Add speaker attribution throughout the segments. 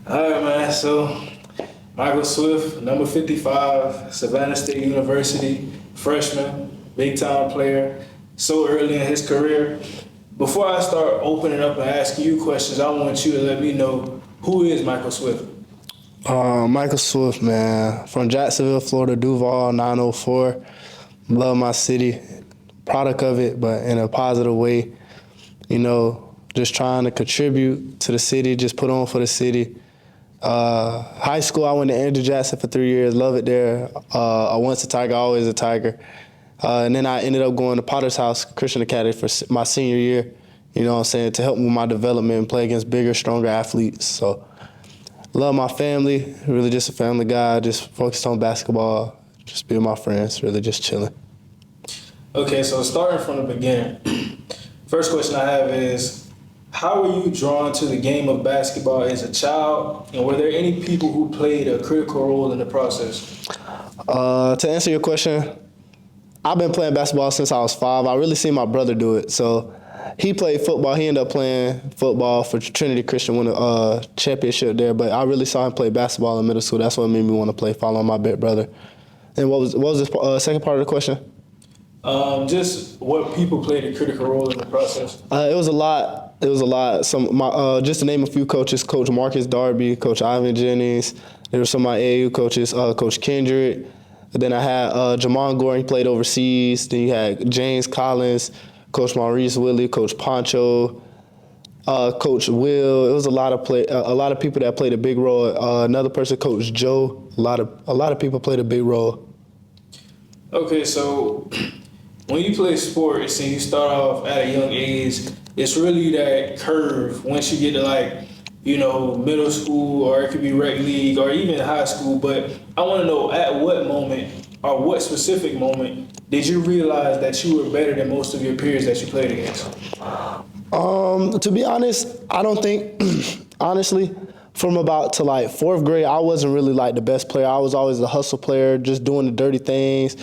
Speaker 1: All right, man. So, Michael Swift, number 55, Savannah State University, freshman, big-time player, so early in his career. Before I start opening up and asking you questions, I want you to let me know, who is Michael Swift?
Speaker 2: Michael Swift, man, from Jacksonville, Florida, Duval, 904. Love my city, product of it, but in a positive way. You know, just trying to contribute to the city, just put on for the city. High school, I went to Andrew Jackson for 3 years, love it there. Once a Tiger, always a Tiger. And then I ended up going to Potter's House Christian Academy for my senior year, you know what I'm saying, to help with my development and play against bigger, stronger athletes. So, love my family, really just a family guy, just focused on basketball, just being my friends, really just chilling.
Speaker 1: Okay, so starting from the beginning, first question I have is, how were you drawn to the game of basketball as a child, and were there any people who played a critical role in the process?
Speaker 2: To answer your question, I've been playing basketball since I was 5. I really seen my brother do it. So he played football. He ended up playing football for Trinity Christian, won a championship there. But I really saw him play basketball in middle school. That's what made me want to play, following my big brother. And what was the second part of the question?
Speaker 1: Just what people played a critical role in the process.
Speaker 2: It was a lot. Just to name a few coaches: Coach Marcus Darby, Coach Ivan Jennings. There were some of my AAU coaches, Coach Kendrick. Then I had Jamon Gordon, he played overseas. Then you had James Collins, Coach Maurice Willie, Coach Poncho, Coach Will. It was a lot of people that played a big role. Another person, Coach Joe. A lot of people played a big role.
Speaker 1: Okay, so when you play sports and you start off at a young age, it's really that curve once you get to middle school, or it could be rec league or even high school. But I want to know, at what moment or what specific moment did you realize that you were better than most of your peers that you played against?
Speaker 2: To be honest, I don't think, honestly, from about to like 4th grade, I wasn't really like the best player. I was always the hustle player, just doing the dirty things.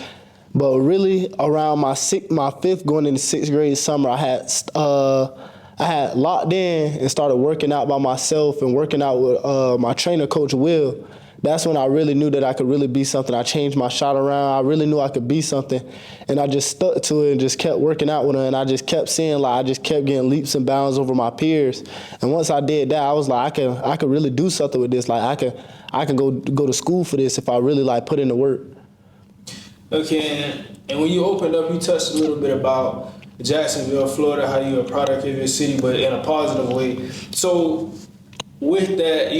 Speaker 2: But really, around my 5th, going into 6th grade summer, I had locked in and started working out by myself and working out with my trainer, Coach Will. That's when I really knew that I could really be something. I changed my shot around. I really knew I could be something. And I just stuck to it and just kept working out with her. And I just kept seeing, I just kept getting leaps and bounds over my peers. And once I did that, I was like, I could really do something with this. Like, I can go to school for this if I really, put in the work.
Speaker 1: Okay, and when you opened up, you touched a little bit about Jacksonville, Florida, how you're a product of your city, but in a positive way. So with that,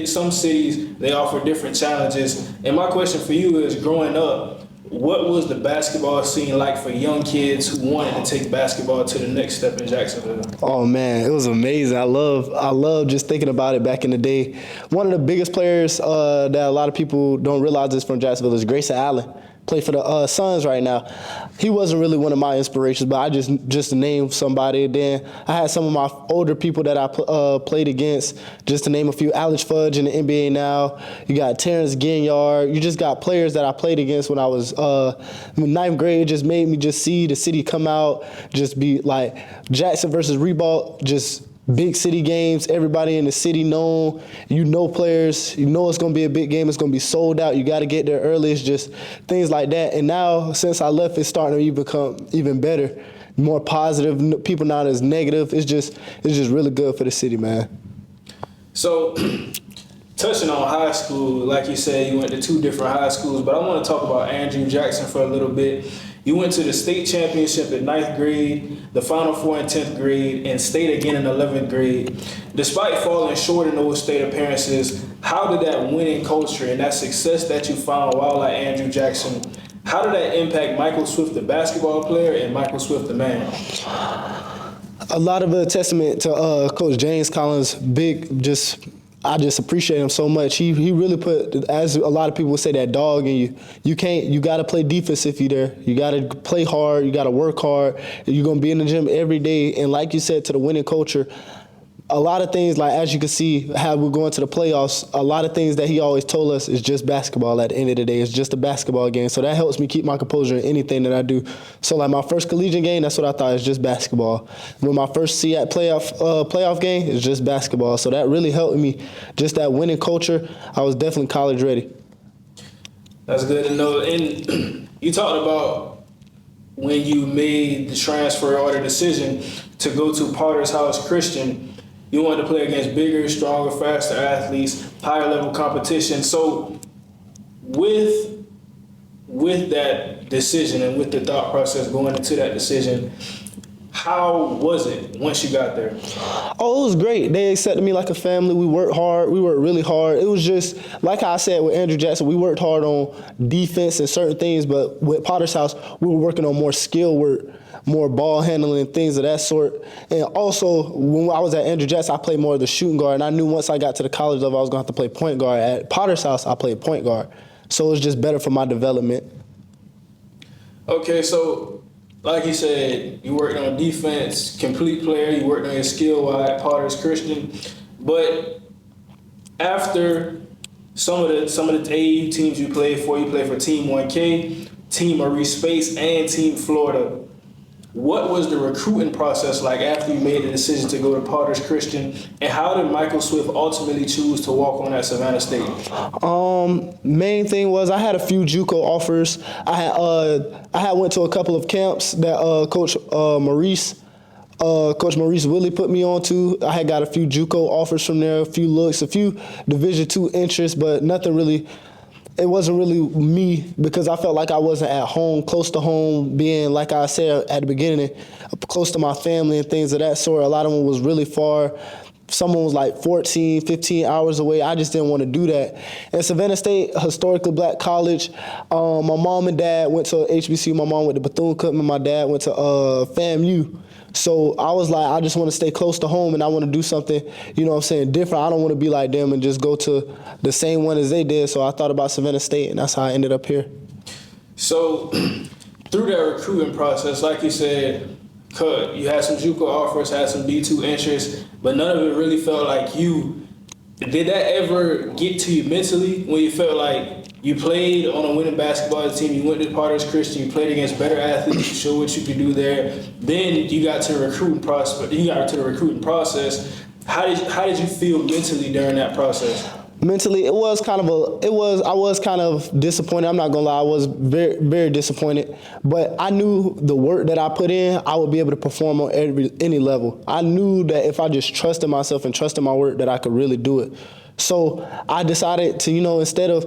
Speaker 1: some cities, they offer different challenges. And my question for you is, growing up, what was the basketball scene like for young kids who wanted to take basketball to the next step in Jacksonville?
Speaker 2: Oh man, it was amazing. I love just thinking about it back in the day. One of the biggest players that a lot of people don't realize is from Jacksonville is Grayson Allen. Play for the Suns right now. He wasn't really one of my inspirations, but I just to name somebody. Then I had some of my older people that I played against, just to name a few. Alex Fudge in the NBA now. You got Terrence Ginyard. You just got players that I played against when I was in 9th grade. It just made me just see the city come out, just be like Jackson versus Reebok, just big city games, everybody in the city known, players, it's going to be a big game, it's going to be sold out, you got to get there early, it's just things like that. And now, since I left, it's starting to become even better, more positive, people not as negative. It's just really good for the city, man.
Speaker 1: So, touching on high school, like you said, you went to 2 different high schools, but I want to talk about Andrew Jackson for a little bit. You went to the state championship in 9th grade, the Final Four in 10th grade, and state again in 11th grade. Despite falling short in those state appearances, how did that winning culture and that success that you found while at Andrew Jackson, how did that impact Michael Swift, the basketball player, and Michael Swift, the man?
Speaker 2: A lot of a testament to Coach James Collins, I just appreciate him so much. He really put, as a lot of people would say, that dog in you. You got to play defense if you're there. You got to play hard. You got to work hard. You're going to be in the gym every day. And like you said, to the winning culture, a lot of things, like as you can see, how we're going to the playoffs, a lot of things that he always told us is just basketball at the end of the day. It's just a basketball game. So that helps me keep my composure in anything that I do. So like my first collegiate game, that's what I thought, is just basketball. When my first SEAC playoff game, is just basketball. So that really helped me, just that winning culture. I was definitely college ready.
Speaker 1: That's good to know. And you talked about when you made the transfer or the decision to go to Potter's House Christian, you wanted to play against bigger, stronger, faster athletes, higher level competition. So with that decision and with the thought process going into that decision, how was it once you got there?
Speaker 2: Oh, it was great. They accepted me like a family. We worked hard. We worked really hard. It was just, like I said with Andrew Jackson, we worked hard on defense and certain things, but with Potter's House, we were working on more skill work, more ball handling, things of that sort. And also, when I was at Andrew Jackson, I played more of the shooting guard, and I knew once I got to the college level, I was going to have to play point guard. At Potter's House, I played point guard. So it was just better for my development.
Speaker 1: Okay, so like you said, you worked on defense, complete player, you worked on your skill at Potter's Christian. But after some of the AAU teams you played for Team 1K, Team Maurice Space, and Team Florida. What was the recruiting process like after you made the decision to go to Potter's Christian, and how did Michael Swift ultimately choose to walk on at Savannah State?
Speaker 2: Main thing was I had a few JUCO offers. I had went to a couple of camps that Coach Maurice Willie put me on to. I had got a few JUCO offers from there, a few looks, a few Division II interests, but nothing really. It wasn't really me, because I felt like I wasn't at home, close to home, being, like I said at the beginning, close to my family and things of that sort. A lot of them was really far. Someone was like 14, 15 hours away. I just didn't want to do that. And Savannah State, historically black college. My mom and dad went to HBCU. My mom went to Bethune-Cookman. My dad went to FAMU. So I was like, I just want to stay close to home, and I want to do something, you know what I'm saying, different. I don't want to be like them and just go to the same one as they did. So I thought about Savannah State, and that's how I ended up here.
Speaker 1: So through that recruiting process, like you said, you had some JUCO offers, had some D2 interests, but none of it really felt like you. Did that ever get to you mentally when you felt like you played on a winning basketball team, you went to Potter's Christian, you played against better athletes, you showed what you could do there, then you got to the recruiting process. How did you feel mentally during that process?
Speaker 2: Mentally, I was kind of disappointed. I'm not gonna lie, I was very, very disappointed. But I knew the work that I put in, I would be able to perform on any level. I knew that if I just trusted myself and trusted my work, that I could really do it. So I decided to, instead of,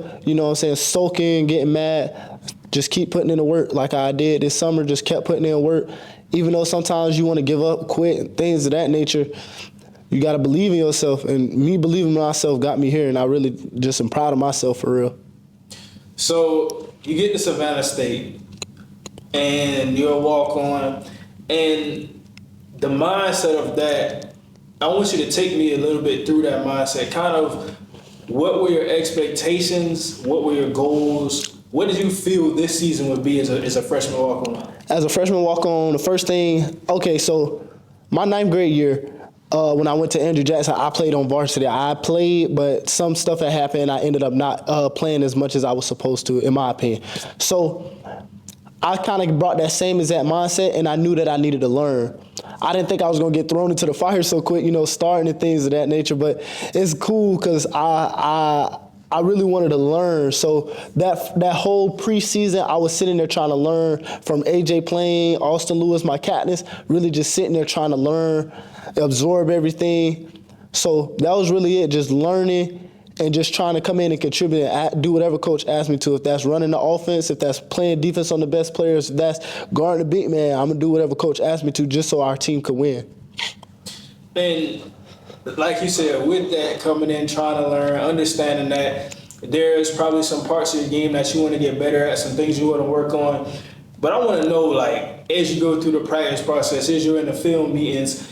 Speaker 2: sulking, getting mad, just keep putting in the work like I did this summer, just kept putting in work. Even though sometimes you want to give up, quit, and things of that nature, you got to believe in yourself. And me believing in myself got me here, and I really just am proud of myself for real.
Speaker 1: So you get to Savannah State, and you're a walk-on, and the mindset of that, I want you to take me a little bit through that mindset. Kind of, what were your expectations? What were your goals? What did you feel this season would be as a freshman walk-on? As a freshman
Speaker 2: walk-on, the first thing, so my 9th grade year, when I went to Andrew Jackson, I played on varsity. I played, but some stuff had happened. I ended up not playing as much as I was supposed to, in my opinion. So I kind of brought that same exact mindset, and I knew that I needed to learn. I didn't think I was going to get thrown into the fire so quick, starting and things of that nature, but it's cool because I really wanted to learn. So that whole preseason, I was sitting there trying to learn from AJ playing, Austin Lewis, my captains, really just sitting there trying to learn, absorb everything. So that was really it, just learning and just trying to come in and contribute and do whatever coach asked me to. If that's running the offense, if that's playing defense on the best players, if that's guarding the big man, I'm going to do whatever coach asked me to just so our team could win.
Speaker 1: And like you said, with that, coming in, trying to learn, understanding that there's probably some parts of your game that you want to get better at, some things you want to work on. But I want to know, as you go through the practice process, as you're in the film meetings,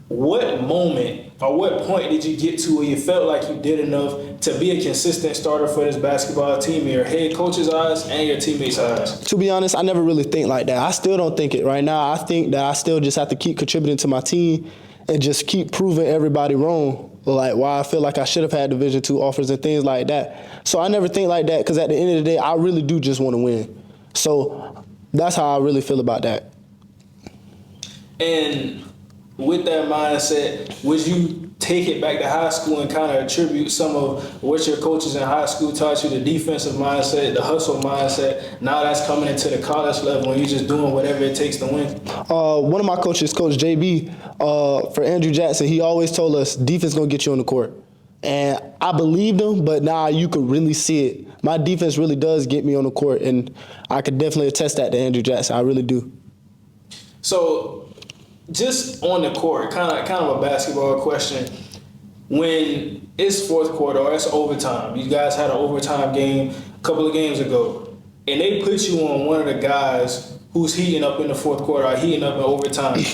Speaker 1: what moment or what point did you get to where you felt like you did enough to be a consistent starter for this basketball team in your head coach's eyes and your teammates' eyes?
Speaker 2: To be honest, I never really think like that. I still don't think it right now. I think that I still just have to keep contributing to my team and just keep proving everybody wrong. Like why I feel like I should have had Division II offers and things like that. So I never think like that because at the end of the day, I really do just want to win. So that's how I really feel about that.
Speaker 1: And with that mindset, would you take it back to high school and kind of attribute some of what your coaches in high school taught you, the defensive mindset, the hustle mindset, now that's coming into the college level and you're just doing whatever it takes to win?
Speaker 2: One of my coaches, Coach JB, for Andrew Jackson, he always told us defense gonna get you on the court. And I believed him, but now you could really see it. My defense really does get me on the court, and I could definitely attest that to Andrew Jackson. I really do.
Speaker 1: So just on the court, kind of a basketball question. When it's fourth quarter or it's overtime, you guys had an overtime game a couple of games ago, and they put you on one of the guys who's heating up in the fourth quarter or heating up in overtime.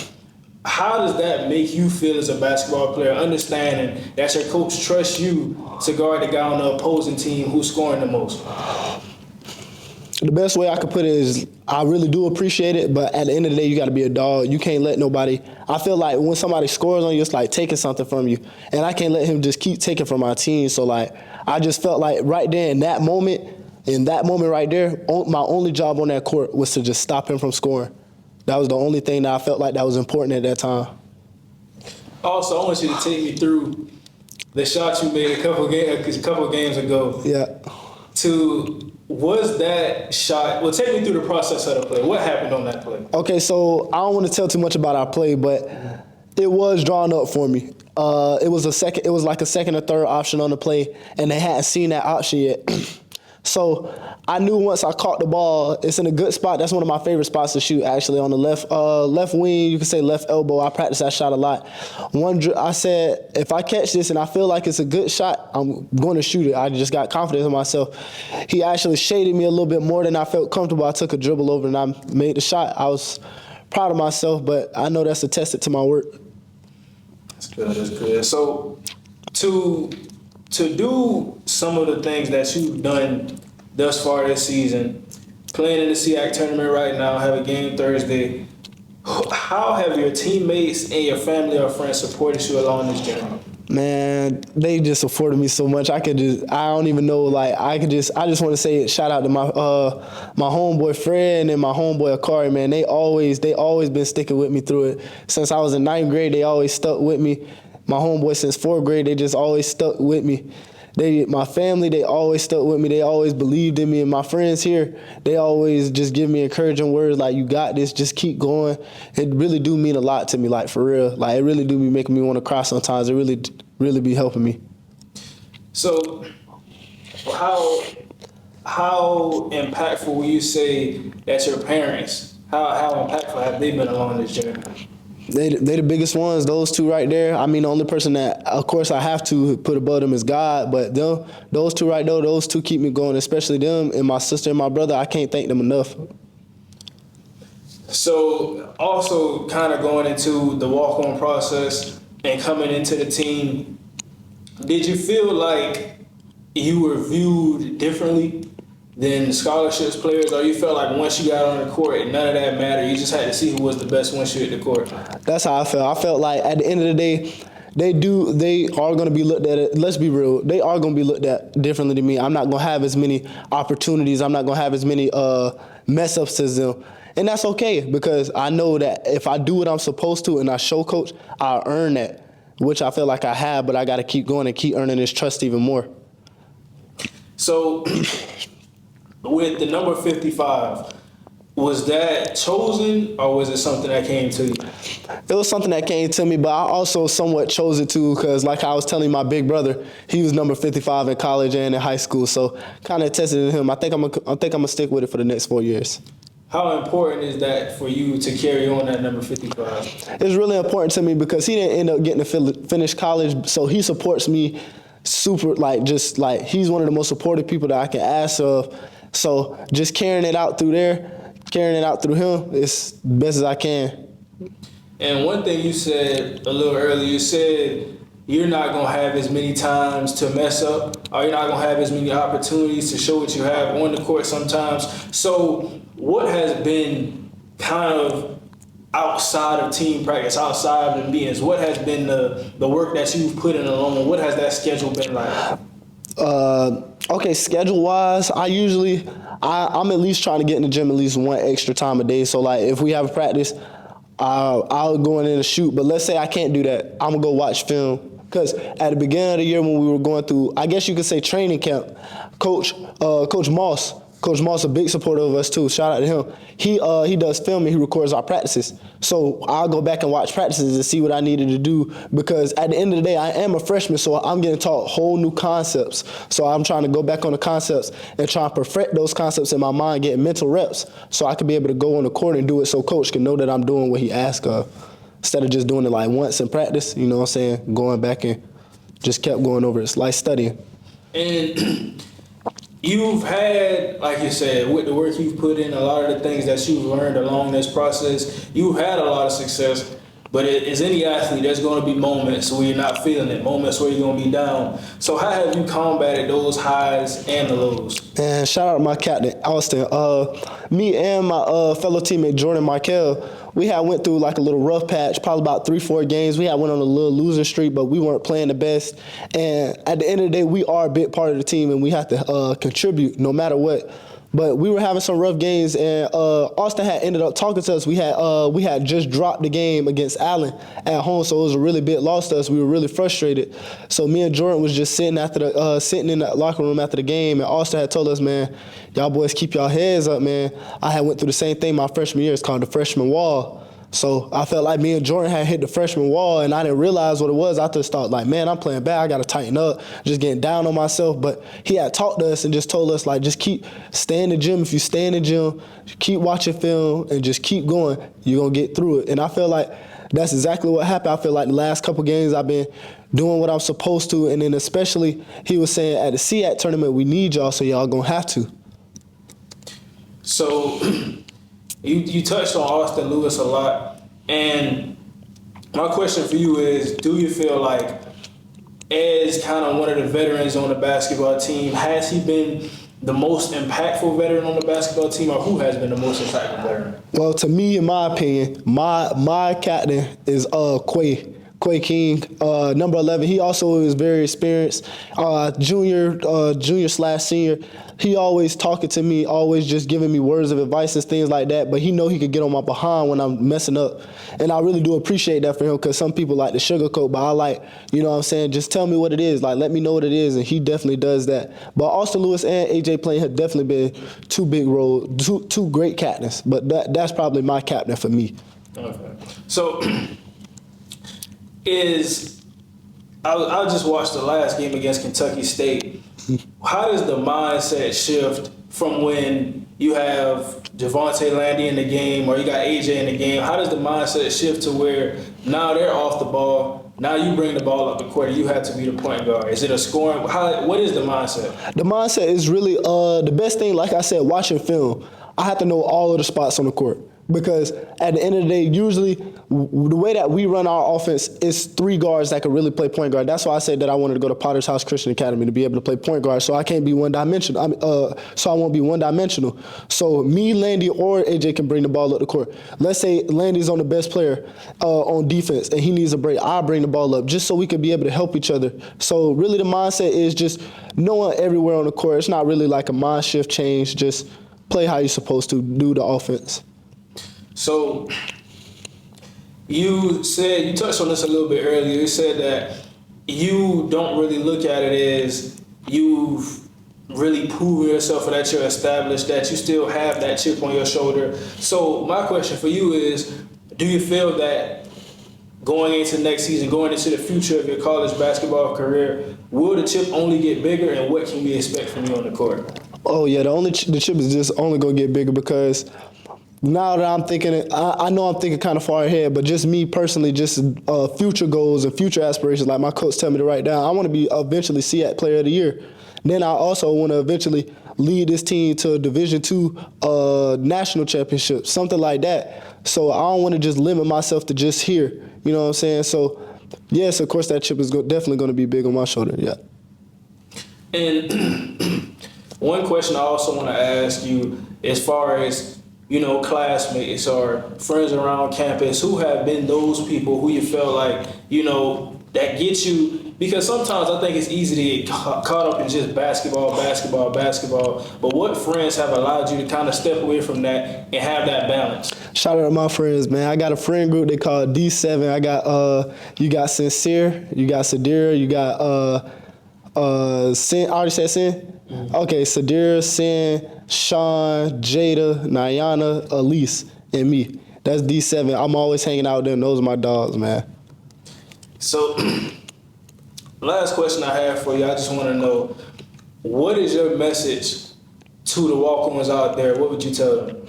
Speaker 1: How does that make you feel as a basketball player, understanding that your coach trusts you to guard the guy on the opposing team who's scoring the most?
Speaker 2: The best way I could put it is I really do appreciate it, but at the end of the day, you got to be a dog. You can't let nobody – I feel like when somebody scores on you, it's like taking something from you, and I can't let him just keep taking from my team. So, like, I just felt like right there in that moment right there, my only job on that court was to just stop him from scoring. That was the only thing that I felt like that was important at that time.
Speaker 1: Also, I want you to take me through the shot you made a couple games ago.
Speaker 2: Yeah.
Speaker 1: Was that shot? Well, take me through the process of the play. What happened on that play?
Speaker 2: Okay, so I don't want to tell too much about our play, but it was drawn up for me. It was like a second or third option on the play, and they hadn't seen that option yet. So I knew once I caught the ball, it's in a good spot. That's one of my favorite spots to shoot, actually, on the left wing. You can say left elbow. I practice that shot a lot. I said, if I catch this and I feel like it's a good shot, I'm going to shoot it. I just got confidence in myself. He actually shaded me a little bit more than I felt comfortable. I took a dribble over and I made the shot. I was proud of myself, but I know that's attested to my work.
Speaker 1: That's good. That's good. So to do some of the things that you've done thus far this season, playing in the SEAC tournament right now, have a game Thursday, how have your teammates and your family or friends supported you along this journey?
Speaker 2: Man, they just supported me so much. I don't even know, like, I just want to say shout out to my homeboy Fred and my homeboy Akari, man. They always been sticking with me through it. Since I was in 9th grade, they always stuck with me. My homeboy since 4th grade, they just always stuck with me. My family, they always stuck with me. They always believed in me. And my friends here, they always just give me encouraging words like, you got this, just keep going. It really do mean a lot to me, like, for real. Like, it really do be making me want to cry sometimes. It really be helping me.
Speaker 1: So how impactful will you say that your parents, how impactful have they been along this journey?
Speaker 2: They the biggest ones, those two right there. I mean, the only person that, of course, I have to put above them is God, but those two right there, those two keep me going, especially them and my sister and my brother. I can't thank them enough.
Speaker 1: So also kind of going into the walk-on process and coming into the team, did you feel like you were viewed differently than scholarships players, or you felt like once you got on the court, none of that mattered? You just had to see who was the best once you hit the court. That's
Speaker 2: how I felt. I felt like at the end of the day, they are going to be looked at, let's be real, they are going to be looked at differently than me. I'm not going to have as many opportunities. I'm not going to have as many mess-ups as them. And that's okay, because I know that if I do what I'm supposed to and I show coach, I'll earn that, which I feel like I have, but I got to keep going and keep earning his trust even more.
Speaker 1: So with the number 55, was that chosen or was it something that came to you?
Speaker 2: It was something that came to me, but I also somewhat chose it too, because like I was telling my big brother, he was number 55 in college and in high school, so kind of tested him. I think I'm gonna stick with it for the next 4 years.
Speaker 1: How important is that for you to carry on that number 55?
Speaker 2: It's really important to me because he didn't end up getting to finish college, so he supports me super, just like he's one of the most supportive people that I can ask of. So just carrying it out through him, it's the best as I can.
Speaker 1: And one thing you said a little earlier, you said you're not going to have as many times to mess up, or you're not going to have as many opportunities to show what you have on the court sometimes. So what has been kind of outside of team practice, outside of the meetings? What has been the work that you've put in alone? What has that schedule been like?
Speaker 2: Okay, schedule wise, I'm at least trying to get in the gym at least one extra time a day. So like if we have a practice, I'll go in and shoot. But let's say I can't do that, I'm gonna go watch film. Because at the beginning of the year when we were going through, I guess you could say training camp, Coach Moss, a big supporter of us too. Shout out to him. He does filming. He records our practices. So I'll go back and watch practices and see what I needed to do, because at the end of the day, I am a freshman, so I'm getting taught whole new concepts. So I'm trying to go back on the concepts and try and perfect those concepts in my mind, getting mental reps, so I can be able to go on the court and do it, so coach can know that I'm doing what he asked of, instead of just doing it like once in practice. You know what I'm saying? Going back and just kept going over it. It's like studying.
Speaker 1: And you've had, like you said, with the work you've put in, a lot of the things that you've learned along this process, you've had a lot of success. But as any athlete, there's going to be moments where you're not feeling it, moments where you're going to be down. So how have you combated those highs and the lows?
Speaker 2: And shout out to my captain, Austin. Me and my fellow teammate, Jordan Markell, we had went through like a little rough patch, probably about 3-4 games. We had went on a little losing streak, but we weren't playing the best. And at the end of the day, we are a big part of the team, and we have to contribute no matter what. But we were having some rough games, and Austin had ended up talking to us. We had just dropped the game against Allen at home, so it was a really big loss to us. We were really frustrated. So me and Jordan was just sitting in the locker room after the game, and Austin had told us, man, y'all boys keep y'all heads up, man. I had went through the same thing my freshman year. It's called the freshman wall. So I felt like me and Jordan had hit the freshman wall, and I didn't realize what it was. I just thought, like, man, I'm playing bad. I got to tighten up, just getting down on myself. But he had talked to us and just told us, like, just stay in the gym. If you stay in the gym, keep watching film and just keep going, you're going to get through it. And I feel like that's exactly what happened. I feel like the last couple games I've been doing what I'm supposed to. And then especially he was saying at the SEAC tournament, we need y'all, so y'all going to have to.
Speaker 1: So you touched on Austin Lewis a lot, and my question for you is, do you feel like, as kind of one of the veterans on the basketball team, has he been the most impactful veteran on the basketball team, or who has been the most impactful veteran?
Speaker 2: Well, to me, in my opinion, my captain is Quay King, number 11. He also is very experienced, junior/senior. He always talking to me, always just giving me words of advice and things like that. But he know he could get on my behind when I'm messing up. And I really do appreciate that for him, because some people like to sugarcoat, but I like, you know what I'm saying, just tell me what it is. Like, let me know what it is, and he definitely does that. But Austin Lewis and AJ Plain have definitely been two great captains. But that's probably my captain for me.
Speaker 1: Okay. So I just watched the last game against Kentucky State. How does the mindset shift from when you have Javonte Landy in the game or you got AJ in the game? How does the mindset shift to where now they're off the ball, now you bring the ball up the court and you have to be the point guard? Is it a scoring? What is the mindset? The
Speaker 2: mindset is really the best thing, like I said, watching film. I have to know all of the spots on the court. Because at the end of the day, usually the way that we run our offense is 3 guards that can really play point guard. That's why I said that I wanted to go to Potter's House Christian Academy, to be able to play point guard, so I can't be one-dimensional. So I won't be one-dimensional. So me, Landy, or AJ can bring the ball up the court. Let's say Landy's on the best player on defense and he needs a break. I'll bring the ball up just so we can be able to help each other. So really the mindset is just knowing everywhere on the court. It's not really like a mind shift change. Just play how you're supposed to do the offense.
Speaker 1: So you touched on this a little bit earlier. You said that you don't really look at it as you've really proven yourself or that you're established, that you still have that chip on your shoulder. So my question for you is, do you feel that going into next season, going into the future of your college basketball career, will the chip only get bigger, and what can we expect from you on the court?
Speaker 2: Oh, yeah, the chip is just only going to get bigger, because now that I'm thinking, I know I'm thinking kind of far ahead, but just me personally, just future goals and future aspirations, like my coach tell me to write down. I want to be eventually SEAC Player of the Year. Then I also want to eventually lead this team to a Division II national championship, something like that. So I don't want to just limit myself to just here. You know what I'm saying? So, yes, of course, that chip is definitely going to be big on my shoulder, yeah.
Speaker 1: And one question I also want to ask you, as far as, classmates or friends around campus who have been those people who you felt like, that get you? Because sometimes I think it's easy to get caught up in just basketball. But what friends have allowed you to kind of step away from that and have that balance?
Speaker 2: Shout out to my friends, man. I got a friend group they call D7. I got you got Sincere, you got Sadira, you got Sin. I already said Sin. Okay, Sadira, Sin, Sean, Jada, Nyana, Elise, and me. That's D7. I'm always hanging out with them. Those are my dogs, man.
Speaker 1: So, last question I have for you, I just want to know, what is your message to the walk-ons out there? What would you tell them?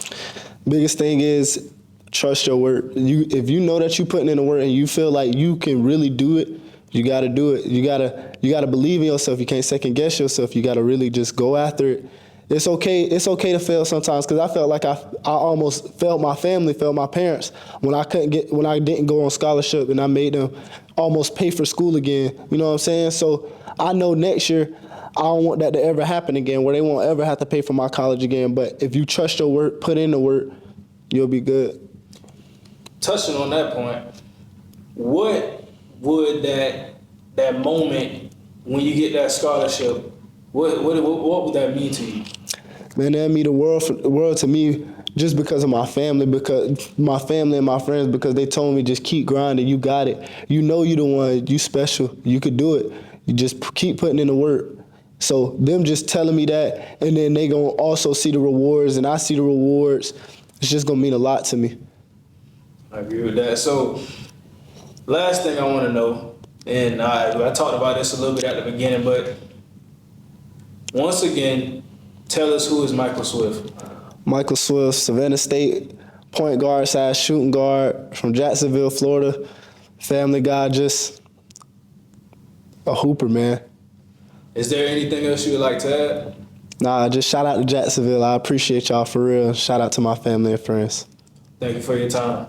Speaker 2: Biggest thing is trust your work. If you know that you're putting in the work and you feel like you can really do it, you got to do it. You gotta believe in yourself. You can't second guess yourself. You got to really just go after it. It's okay. It's okay to fail sometimes, because I felt like I almost failed my family, failed my parents when I didn't go on scholarship and I made them almost pay for school again. You know what I'm saying? So I know next year I don't want that to ever happen again, where they won't ever have to pay for my college again. But if you trust your work, put in the work, you'll be good.
Speaker 1: Touching on that point, what would that moment when you get that scholarship, what would that mean to you?
Speaker 2: Man, that mean the world to me, just because of my family, because my family and my friends, because they told me just keep grinding, you got it. You know you the one, you special, you could do it. You just keep putting in the work. So them just telling me that, and then they gonna also see the rewards, and I see the rewards, it's just gonna mean a lot to me.
Speaker 1: I agree with that. So, last thing I want to know, and I talked about this a little bit at the beginning, but once again, tell us, who is Michael Swift? Michael
Speaker 2: Swift, Savannah State, point guard / shooting guard from Jacksonville, Florida. Family guy, just a hooper, man.
Speaker 1: Is there anything else you would like to add?
Speaker 2: Nah, just shout out to Jacksonville. I appreciate y'all for real. Shout out to my family and friends.
Speaker 1: Thank you for your time.